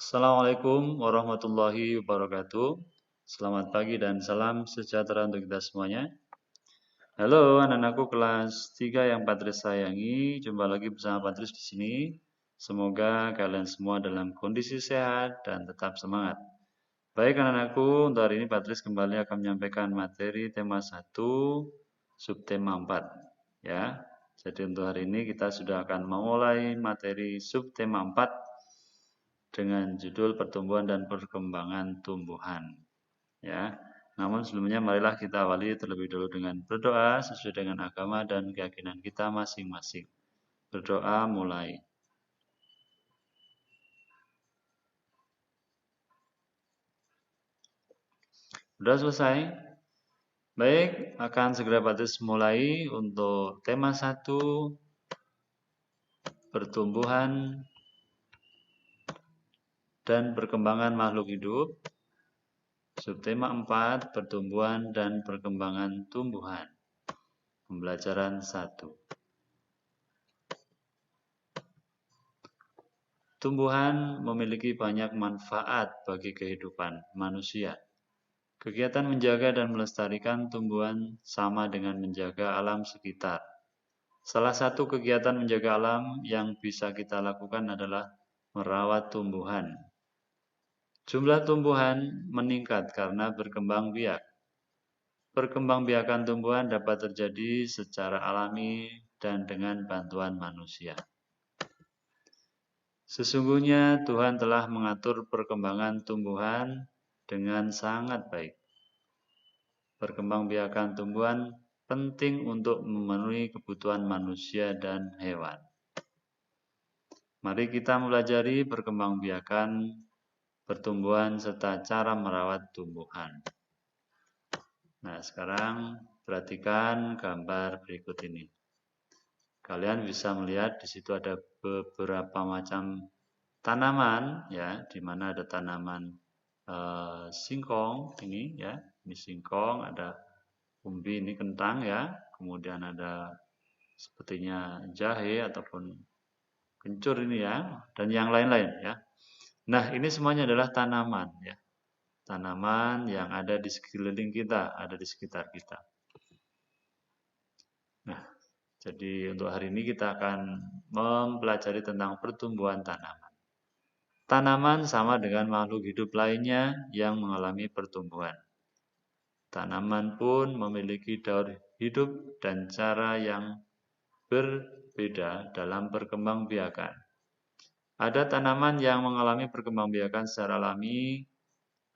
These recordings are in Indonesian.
Assalamualaikum warahmatullahi wabarakatuh. Selamat pagi dan salam sejahtera untuk kita semuanya. Halo anak-anakku kelas 3 yang Patris sayangi. Jumpa lagi bersama Patris di sini. Semoga kalian semua dalam kondisi sehat dan tetap semangat. Baik anak-anakku, untuk hari ini Patris kembali akan menyampaikan materi tema 1, subtema 4. Ya. Jadi untuk hari ini kita sudah akan memulai materi subtema 4 dengan judul pertumbuhan dan perkembangan tumbuhan. Ya. Namun sebelumnya marilah kita awali terlebih dahulu dengan berdoa sesuai dengan agama dan keyakinan kita masing-masing. Berdoa mulai. Sudah selesai? Baik, akan segera Patris mulai untuk tema 1, pertumbuhan dan perkembangan makhluk hidup. Subtema 4, pertumbuhan dan perkembangan tumbuhan. Pembelajaran 1. Tumbuhan memiliki banyak manfaat bagi kehidupan manusia. Kegiatan menjaga dan melestarikan tumbuhan sama dengan menjaga alam sekitar. Salah satu kegiatan menjaga alam yang bisa kita lakukan adalah merawat tumbuhan. Jumlah tumbuhan meningkat karena berkembang biak. Perkembangbiakan tumbuhan dapat terjadi secara alami dan dengan bantuan manusia. Sesungguhnya Tuhan telah mengatur perkembangan tumbuhan dengan sangat baik. Perkembangbiakan tumbuhan penting untuk memenuhi kebutuhan manusia dan hewan. Mari kita mempelajari perkembangbiakan pertumbuhan serta cara merawat tumbuhan. Nah, sekarang perhatikan gambar berikut ini. Kalian bisa melihat di situ ada beberapa macam tanaman, ya, di mana ada tanaman singkong ini, ya, ini singkong, ada umbi ini kentang, ya, kemudian ada sepertinya jahe ataupun kencur ini, ya, dan yang lain-lain, ya. Nah, ini semuanya adalah tanaman, ya, tanaman yang ada di sekeliling kita, ada di sekitar kita. Nah, jadi untuk hari ini kita akan mempelajari tentang pertumbuhan tanaman. Tanaman sama dengan makhluk hidup lainnya yang mengalami pertumbuhan. Tanaman pun memiliki daur hidup dan cara yang berbeda dalam perkembangbiakan. Ada tanaman yang mengalami perkembangbiakan secara alami,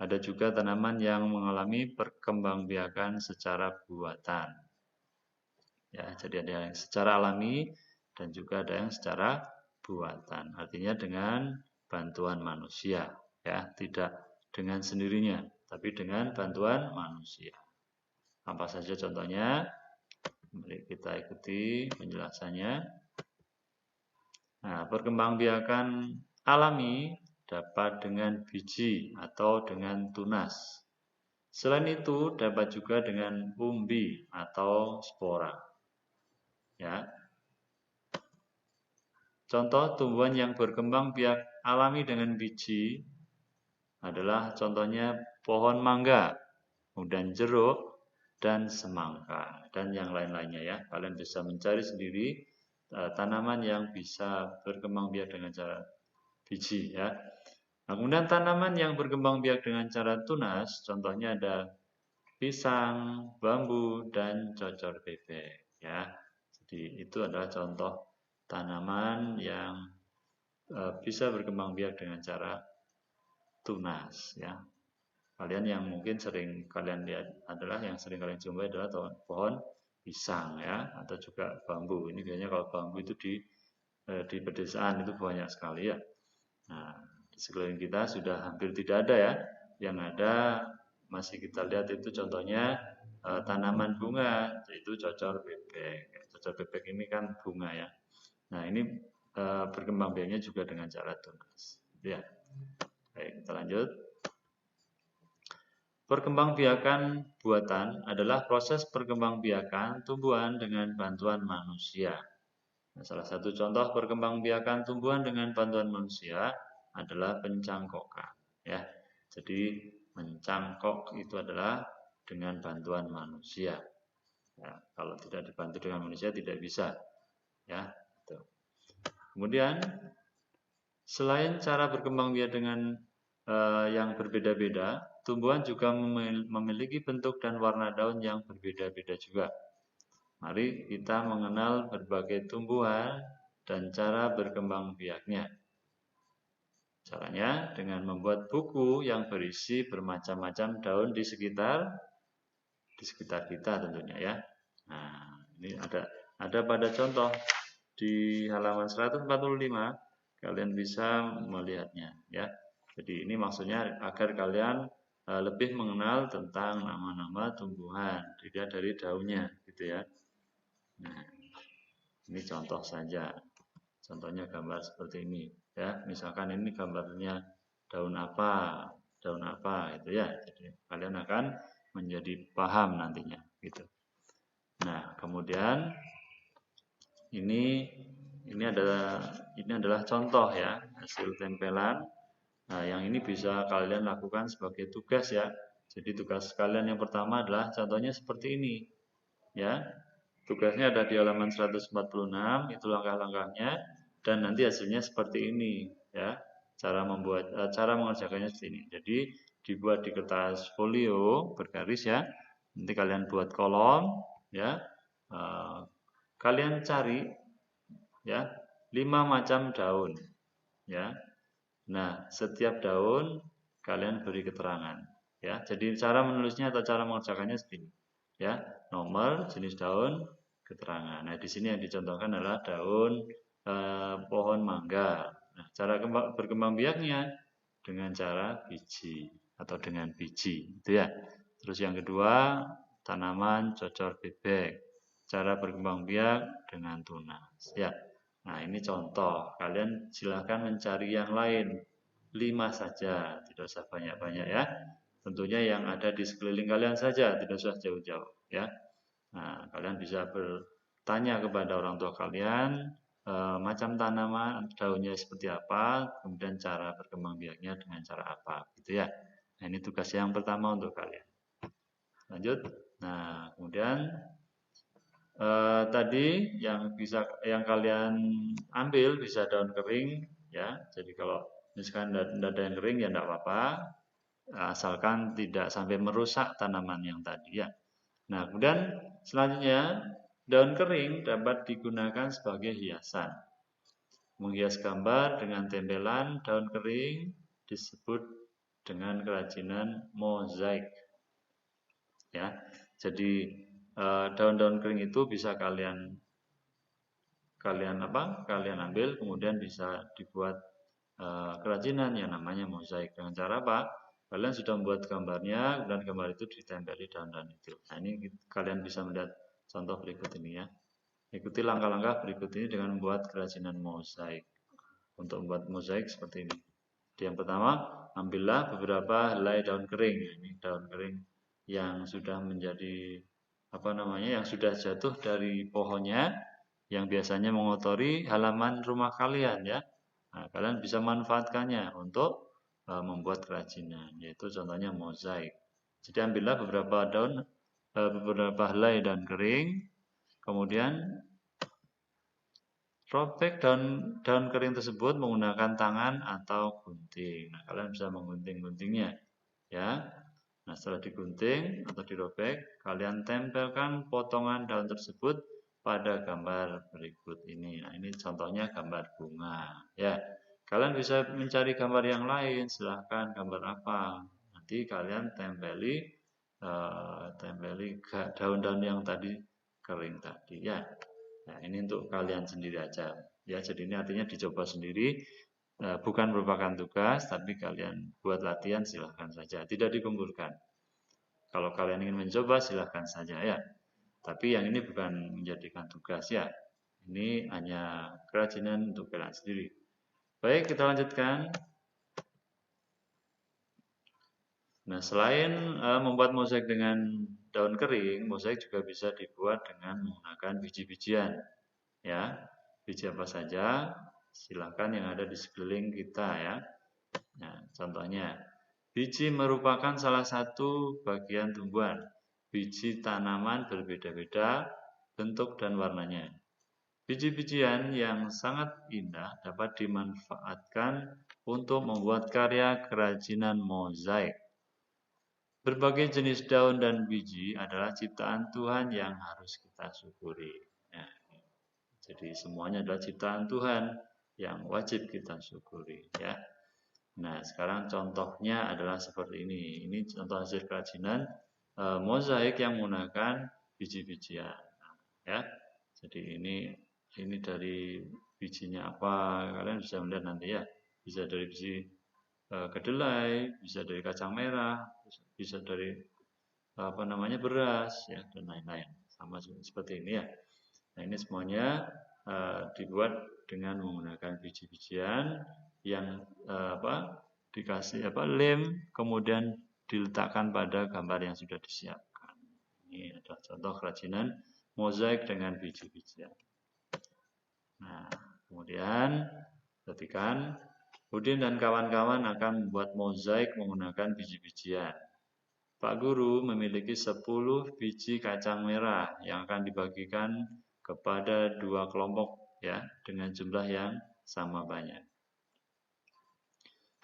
ada juga tanaman yang mengalami perkembangbiakan secara buatan. Ya, jadi ada yang secara alami dan juga ada yang secara buatan. Artinya dengan bantuan manusia, ya, tidak dengan sendirinya, tapi dengan bantuan manusia. Apa saja contohnya? Mari kita ikuti penjelasannya. Nah, perkembangbiakan alami dapat dengan biji atau dengan tunas. Selain itu, dapat juga dengan umbi atau spora. Ya. Contoh tumbuhan yang berkembang biak alami dengan biji adalah contohnya pohon mangga, kemudian jeruk, dan semangka, dan yang lain-lainnya, ya. Kalian bisa mencari sendiri tanaman yang bisa berkembang biak dengan cara biji, ya. Nah, kemudian tanaman yang berkembang biak dengan cara tunas, contohnya ada pisang, bambu, dan cocor bebek, ya. Jadi itu adalah contoh tanaman yang bisa berkembang biak dengan cara tunas, ya. Kalian yang mungkin sering kalian lihat adalah yang sering kalian jumpai adalah pohon pisang, ya, atau juga bambu. Ini biasanya kalau bambu itu di pedesaan itu banyak sekali, ya. Nah, di sekeliling kita sudah hampir tidak ada, ya. Yang ada masih kita lihat itu contohnya tanaman bunga, yaitu cocor bebek. Cocor bebek ini kan bunga, ya. Nah, ini berkembang biaknya juga dengan cara tunas. Ya. Baik, kita lanjut. Perkembangbiakan buatan adalah proses perkembangbiakan tumbuhan dengan bantuan manusia. Nah, salah satu contoh perkembangbiakan tumbuhan dengan bantuan manusia adalah pencangkokan, ya. Jadi mencangkok itu adalah dengan bantuan manusia. Ya, kalau tidak dibantu dengan manusia tidak bisa, ya. Gitu. Kemudian selain cara berkembang biak dengan yang berbeda-beda, tumbuhan juga memiliki bentuk dan warna daun yang berbeda-beda juga. Mari kita mengenal berbagai tumbuhan dan cara berkembang biaknya. Caranya dengan membuat buku yang berisi bermacam-macam daun di sekitar kita tentunya, ya. Nah, ini ada pada contoh di halaman 145, kalian bisa melihatnya, ya. Jadi ini maksudnya agar kalian lebih mengenal tentang nama-nama tumbuhan dilihat dari daunnya, gitu ya. Nah, ini contoh saja. Contohnya gambar seperti ini, ya. Misalkan ini gambarnya daun apa, itu ya. Jadi kalian akan menjadi paham nantinya, gitu. Nah, kemudian ini adalah contoh, ya, hasil tempelan. Nah, yang ini bisa kalian lakukan sebagai tugas, ya. Jadi tugas kalian yang pertama adalah contohnya seperti ini, ya. Tugasnya ada di halaman 146, itu langkah-langkahnya, dan nanti hasilnya seperti ini, ya. Cara mengerjakannya seperti ini. Jadi dibuat di kertas folio bergaris, ya. Nanti kalian buat kolom, ya. Kalian cari, ya, 5 macam daun, ya. Nah, setiap daun kalian beri keterangan, ya. Jadi cara menulisnya atau cara mengerjakannya seperti ini, ya. Nomor, jenis daun, keterangan. Nah, di sini yang dicontohkan adalah daun pohon mangga. Nah, cara berkembang biaknya dengan cara biji atau dengan biji, itu ya. Terus yang kedua, tanaman cocor bebek. Cara berkembang biak dengan tunas, ya. Nah, ini contoh. Kalian silahkan mencari yang lain. 5 saja, tidak usah banyak-banyak, ya. Tentunya yang ada di sekeliling kalian saja, tidak usah jauh-jauh, ya. Nah, kalian bisa bertanya kepada orang tua kalian macam tanaman, daunnya seperti apa, kemudian cara berkembang biaknya dengan cara apa, gitu ya. Nah, ini tugas yang pertama untuk kalian. Lanjut. Nah, kemudian tadi yang kalian ambil bisa daun kering, ya. Jadi kalau misalkan tidak ada yang kering ya tidak apa-apa, asalkan tidak sampai merusak tanaman yang tadi, ya. Nah, kemudian selanjutnya daun kering dapat digunakan sebagai hiasan. Menghias gambar dengan tempelan daun kering disebut dengan kerajinan mozaik, ya. Jadi daun-daun kering itu bisa kalian ambil, kemudian bisa dibuat kerajinan yang namanya mozaik. Dengan cara apa? Kalian sudah membuat gambarnya, dan gambar itu ditempeli daun-daun itu. Nah, ini kalian bisa melihat contoh berikut ini, ya. Ikuti langkah-langkah berikut ini dengan membuat kerajinan mozaik. Untuk membuat mozaik seperti ini. Yang pertama, ambillah beberapa helai daun kering. Ini daun kering yang sudah menjadi yang sudah jatuh dari pohonnya, yang biasanya mengotori halaman rumah kalian, ya. Nah, kalian bisa manfaatkannya untuk membuat kerajinan, yaitu contohnya mozaik. Jadi ambillah beberapa helai daun kering, kemudian robek daun kering tersebut menggunakan tangan atau gunting. Nah, kalian bisa menggunting-guntingnya, ya. Nah, setelah digunting atau dirobek, kalian tempelkan potongan daun tersebut pada gambar berikut ini. Nah, ini contohnya gambar bunga, ya. Kalian bisa mencari gambar yang lain, silahkan gambar apa. Nanti kalian tempeli daun-daun yang tadi kering tadi, ya. Nah, ini untuk kalian sendiri aja, ya. Jadi ini artinya dicoba sendiri, bukan merupakan tugas, tapi kalian buat latihan silahkan saja, tidak dikumpulkan. Kalau kalian ingin mencoba silahkan saja, ya. Tapi yang ini bukan menjadikan tugas, ya. Ini hanya kerajinan untuk kalian sendiri. Baik, kita lanjutkan. Nah, selain membuat mozaik dengan daun kering, mozaik juga bisa dibuat dengan menggunakan biji-bijian, ya. Biji apa saja, silakan yang ada di sekeliling kita, ya. Nah, contohnya, biji merupakan salah satu bagian tumbuhan. Biji tanaman berbeda-beda bentuk dan warnanya. Biji-bijian yang sangat indah dapat dimanfaatkan untuk membuat karya kerajinan mozaik. Berbagai jenis daun dan biji adalah ciptaan Tuhan yang harus kita syukuri. Nah, jadi semuanya adalah ciptaan Tuhan yang wajib kita syukuri, ya. Nah, sekarang contohnya adalah seperti ini. Ini contoh hasil kerajinan mozaik yang menggunakan biji-bijian, ya. Jadi ini dari bijinya apa? Kalian bisa melihat nanti ya. Bisa dari biji kedelai, bisa dari kacang merah, bisa dari apa namanya beras, ya dan lain-lain. Sama seperti ini ya. Nah, ini semuanya dibuat dengan menggunakan biji-bijian yang dikasih lem, kemudian diletakkan pada gambar yang sudah disiapkan. Ini adalah contoh kerajinan mozaik dengan biji-bijian. Nah, kemudian perhatikan, Udin dan kawan-kawan akan membuat mozaik menggunakan biji-bijian. Pak Guru memiliki 10 biji kacang merah yang akan dibagikan kepada 2 kelompok ya dengan jumlah yang sama banyak.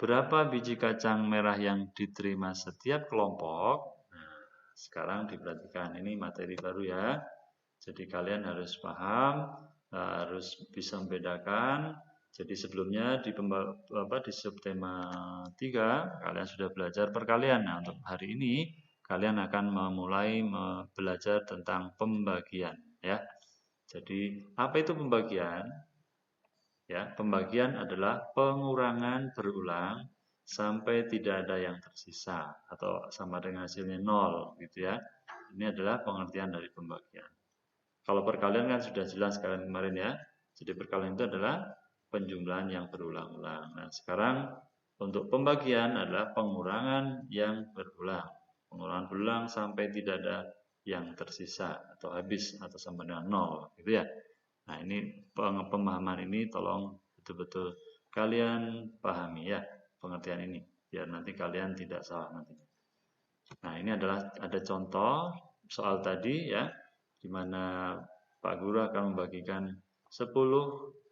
Berapa biji kacang merah yang diterima setiap kelompok? Nah, sekarang diperhatikan, ini materi baru ya. Jadi kalian harus paham, harus bisa membedakan. Jadi sebelumnya di subtema 3 kalian sudah belajar perkalian. Nah, untuk hari ini kalian akan memulai belajar tentang pembagian ya. Jadi apa itu pembagian? Ya, pembagian adalah pengurangan berulang sampai tidak ada yang tersisa atau sama dengan hasilnya 0 gitu ya. Ini adalah pengertian dari pembagian. Kalau perkalian kan sudah jelas kemarin ya. Jadi perkalian itu adalah penjumlahan yang berulang-ulang. Nah, sekarang untuk pembagian adalah pengurangan yang berulang. Pengurangan berulang sampai tidak ada yang tersisa atau habis atau sama dengan 0 gitu ya. Nah, ini pemahaman ini tolong betul-betul kalian pahami ya pengertian ini biar nanti kalian tidak salah nantinya. Nah, ini adalah ada contoh soal tadi ya di mana Pak Guru akan membagikan 10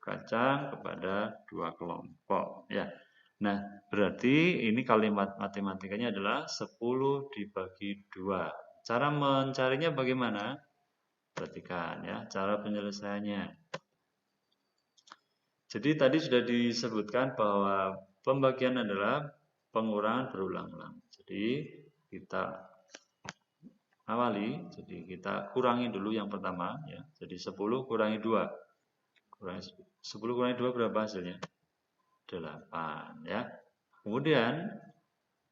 kacang kepada 2 kelompok ya. Nah, berarti ini kalimat matematikanya adalah 10 dibagi 2. Cara mencarinya bagaimana? Perhatikan ya, cara penyelesaiannya. Jadi tadi sudah disebutkan bahwa pembagian adalah pengurangan berulang-ulang. Jadi kita awali, jadi kita kurangi dulu yang pertama ya. Jadi 10 kurangi 2. 10 kurangi 2 berapa hasilnya? 8 ya. Kemudian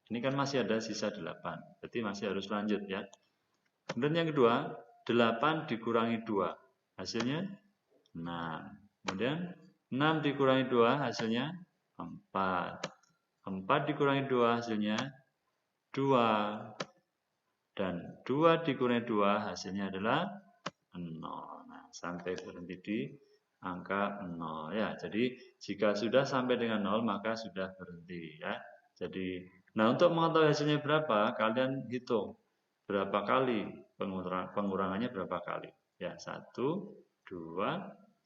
ini kan masih ada sisa 8. Berarti masih harus lanjut ya. Kemudian yang kedua, 8 dikurangi 2. Hasilnya 6. Kemudian 6 dikurangi 2 hasilnya 4. 4 dikurangi 2 hasilnya 2. Dan 2 dikurangi 2 hasilnya adalah 0. Nah, sampai berhenti di angka 0 ya. Jadi jika sudah sampai dengan 0 maka sudah berhenti ya. Jadi nah untuk mengetahui hasilnya berapa, kalian hitung berapa kali pengurangannya berapa kali. Ya, 1, 2,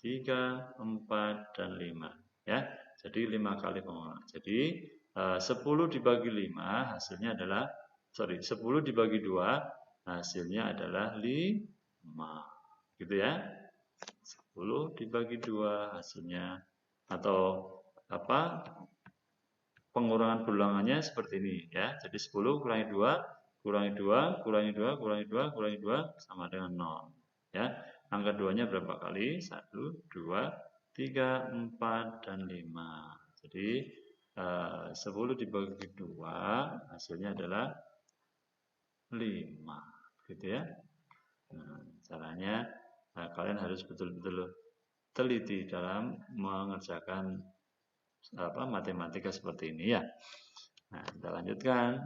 3, 4, dan 5 ya. Jadi 5 kali pengurangan. Jadi 10 dibagi 5 hasilnya adalah 10 dibagi 2 hasilnya adalah 5. Gitu ya. 10 dibagi 2 hasilnya atau apa? Pengurangan berulangannya seperti ini ya. Jadi 10 kurangi 2 kurangi 2 kurangi 2 kurangi 2 kurangi 2 sama dengan 0 ya. Angka 2-nya berapa kali? 1, 2, 3, 4, dan 5. Jadi 10 dibagi 2 hasilnya adalah 5 gitu ya. Nah, caranya kalian harus betul-betul teliti dalam mengerjakan matematika seperti ini ya. Nah, kita lanjutkan.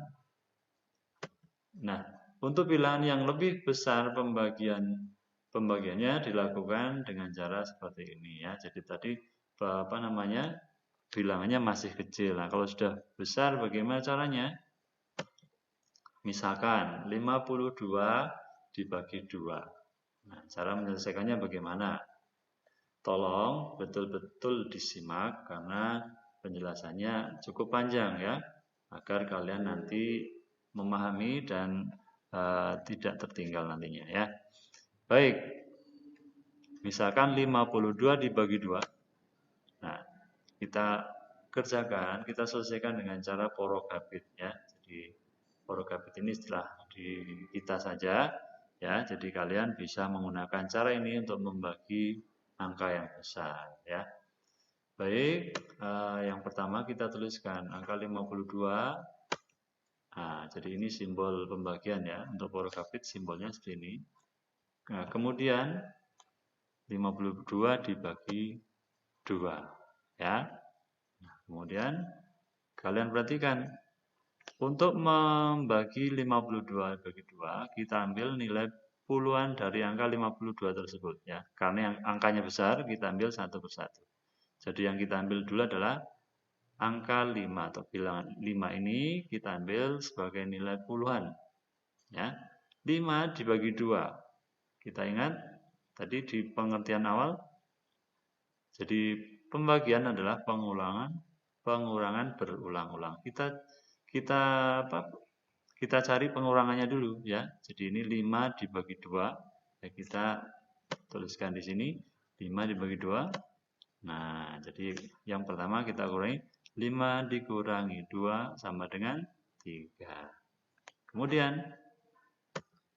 Nah, untuk pilihan yang lebih besar pembagiannya dilakukan dengan cara seperti ini ya. Jadi tadi bilangannya masih kecil. Nah, kalau sudah besar bagaimana caranya? Misalkan 52 dibagi 2. Nah, cara menyelesaikannya bagaimana? Tolong betul-betul disimak karena penjelasannya cukup panjang ya, agar kalian nanti memahami dan tidak tertinggal nantinya ya. Baik, misalkan 52 dibagi 2. Nah, kita kerjakan, kita selesaikan dengan cara porogabit ya. Jadi porogabit ini istilah di kita saja ya. Jadi kalian bisa menggunakan cara ini untuk membagi angka yang besar ya. Baik, yang pertama kita tuliskan angka 52. Nah, jadi ini simbol pembagian ya. Untuk porogabit simbolnya seperti ini. Nah, kemudian 52 dibagi 2 ya. Nah, kemudian kalian perhatikan untuk membagi 52 bagi 2, kita ambil nilai puluhan dari angka 52 tersebut ya. Karena yang angkanya besar, kita ambil satu persatu. Jadi yang kita ambil dulu adalah angka 5 atau bilangan 5 ini kita ambil sebagai nilai puluhan ya. 5 dibagi 2. Kita ingat tadi di pengertian awal. Jadi pembagian adalah pengurangan berulang-ulang. Kita cari pengurangannya dulu ya. Jadi ini 5 dibagi 2. Ya, kita tuliskan di sini 5 dibagi 2. Nah, jadi yang pertama kita kurangi 5 dikurangi 2 sama dengan 3. Kemudian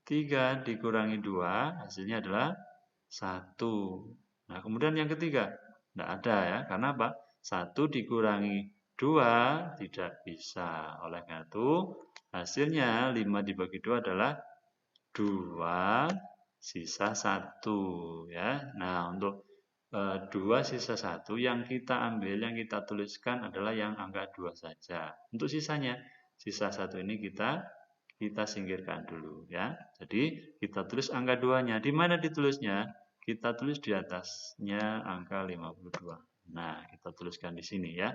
3 dikurangi 2 hasilnya adalah 1. Nah, kemudian yang ketiga tidak ada ya, karena apa? 1 dikurangi 2 tidak bisa. Oleh karena itu hasilnya 5 dibagi 2 adalah 2 sisa 1 ya. Nah, untuk 2 sisa 1 yang kita ambil, yang kita tuliskan adalah yang angka 2 saja. Untuk sisanya, sisa 1 ini kita singkirkan dulu ya. Jadi kita tulis angka 2-nya. Di mana ditulisnya? Kita tulis di atasnya angka 52. Nah, kita tuliskan di sini ya.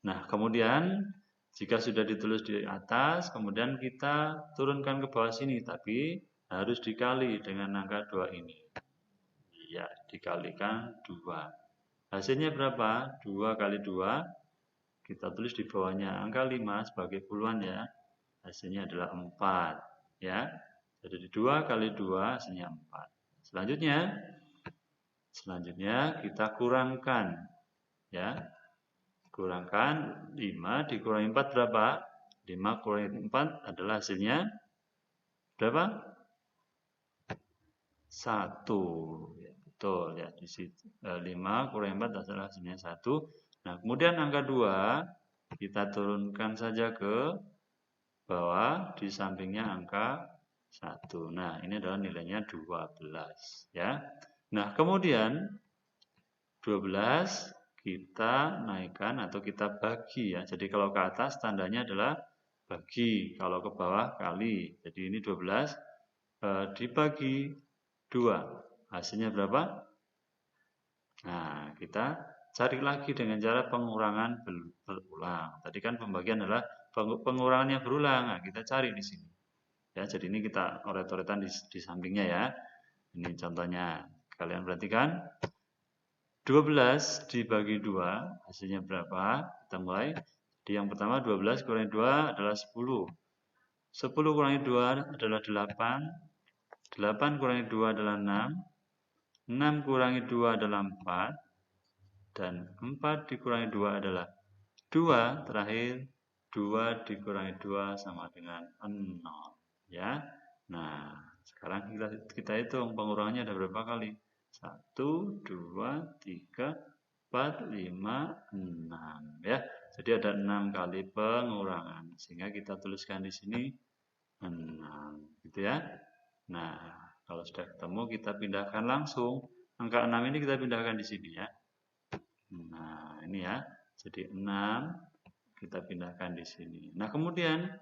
Nah, kemudian jika sudah ditulis di atas, kemudian kita turunkan ke bawah sini, tapi harus dikali dengan angka 2 ini. Ya, dikalikan 2. Hasilnya berapa? 2 kali 2. Kita tulis di bawahnya angka 5 sebagai puluhan ya. Hasilnya adalah 4. Ya. Jadi 2 kali 2 hasilnya 4. Selanjutnya kita kurangkan. Ya. Kurangkan 5 dikurangi 4 berapa? 5 kurangi 4 adalah hasilnya berapa? 1. Ya, betul ya. Di situ 5 kurangi 4 adalah hasilnya 1. Nah, kemudian angka 2 kita turunkan saja ke bawah, di sampingnya angka 1. Nah, ini adalah nilainya 12 ya. Nah, kemudian 12 kita naikkan atau kita bagi ya. Jadi kalau ke atas tandanya adalah bagi, kalau ke bawah kali. Jadi ini 12 dibagi 2. Hasilnya berapa? Nah, kita cari lagi dengan cara pengurangan berulang. Tadi kan pembagian adalah pengurangannya berulang. Nah, kita cari di sini. Ya, jadi ini kita oret-oretan di sampingnya ya. Ini contohnya. Kalian perhatikan. 12 dibagi 2, hasilnya berapa? Kita mulai. Jadi yang pertama 12 kurangi 2 adalah 10. 10 kurangi 2 adalah 8. 8 kurangi 2 adalah 6. 6 kurangi 2 adalah 4. Dan 4 dikurangi 2 adalah 2. Terakhir 2 dikurangi 2 sama dengan 0. Ya. Nah, sekarang kita hitung pengurangannya ada berapa kali? 1, 2, 3, 4, 5, 6 ya. Jadi ada 6 kali pengurangan. Sehingga kita tuliskan di sini 6 gitu ya. Nah, kalau sudah ketemu kita pindahkan langsung. Angka 6 ini kita pindahkan di sini ya. Nah, ini ya. Jadi 6 kita pindahkan di sini. Nah, kemudian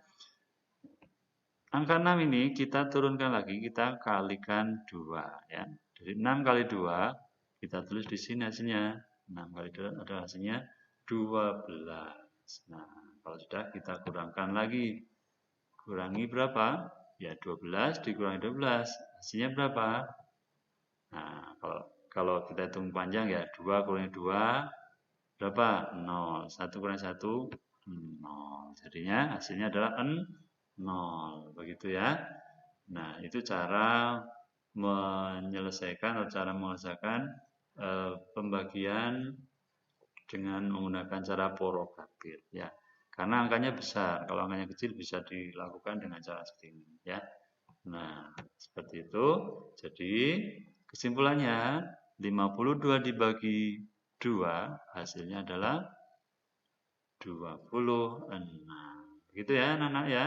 angka 6 ini kita turunkan lagi, kita kalikan 2 ya. Jadi 6 kali 2 kita tulis di sini hasilnya 6 kali 2 adalah hasilnya 12. Nah, kalau sudah kita kurangkan lagi. Kurangi berapa? Ya 12 dikurangi 12. Hasilnya berapa? Nah, kalau kita hitung panjang ya 2 kurangi 2 berapa? 0. 1 kurangi 1 0. Jadinya hasilnya adalah 0. Begitu ya. Nah, itu cara menyelesaikan atau cara mengerjakan pembagian dengan menggunakan cara porokabir ya. Karena angkanya besar, kalau angkanya kecil bisa dilakukan dengan cara seperti ini ya. Nah, seperti itu. Jadi, kesimpulannya 52 dibagi 2 hasilnya adalah 26. Begitu ya, anak-anak ya.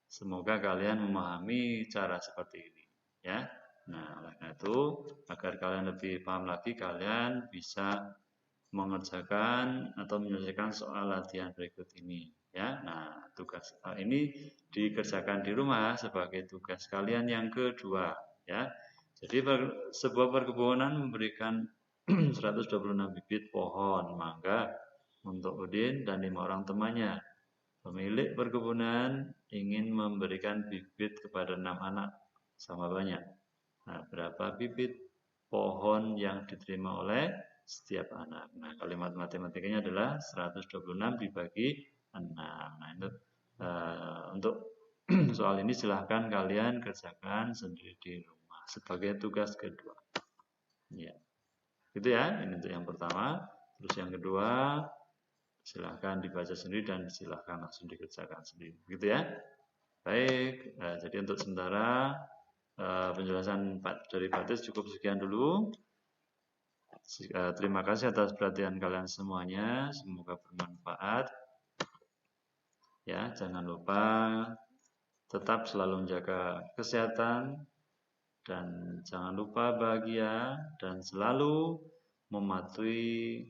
Semoga kalian memahami cara seperti ini ya. Nah, oleh karena itu, agar kalian lebih paham lagi, kalian bisa mengerjakan atau menyelesaikan soal latihan berikut ini ya. Nah, tugas ini dikerjakan di rumah sebagai tugas kalian yang kedua ya. Jadi sebuah perkebunan memberikan 126 bibit pohon mangga untuk Udin dan 5 orang temannya. Pemilik perkebunan ingin memberikan bibit kepada 6 anak sama banyak. Nah, berapa bibit pohon yang diterima oleh setiap anak? Nah, kalimat matematikanya adalah 126 dibagi 6. Nah, itu untuk soal ini silahkan kalian kerjakan sendiri di rumah sebagai tugas kedua. Ya, gitu ya. Ini untuk yang pertama. Terus yang kedua, silahkan dibaca sendiri dan silahkan langsung dikerjakan sendiri. Gitu ya. Baik, jadi untuk sementara penjelasan dari Pak Tis cukup sekian dulu. Terima kasih atas perhatian kalian semuanya. Semoga bermanfaat. Ya, jangan lupa tetap selalu menjaga kesehatan dan jangan lupa bahagia dan selalu mematuhi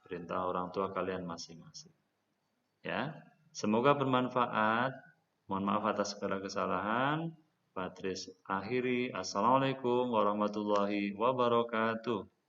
perintah orang tua kalian masing-masing. Ya, semoga bermanfaat. Mohon maaf atas segala kesalahan. Patris akhiri. Assalamualaikum warahmatullahi wabarakatuh.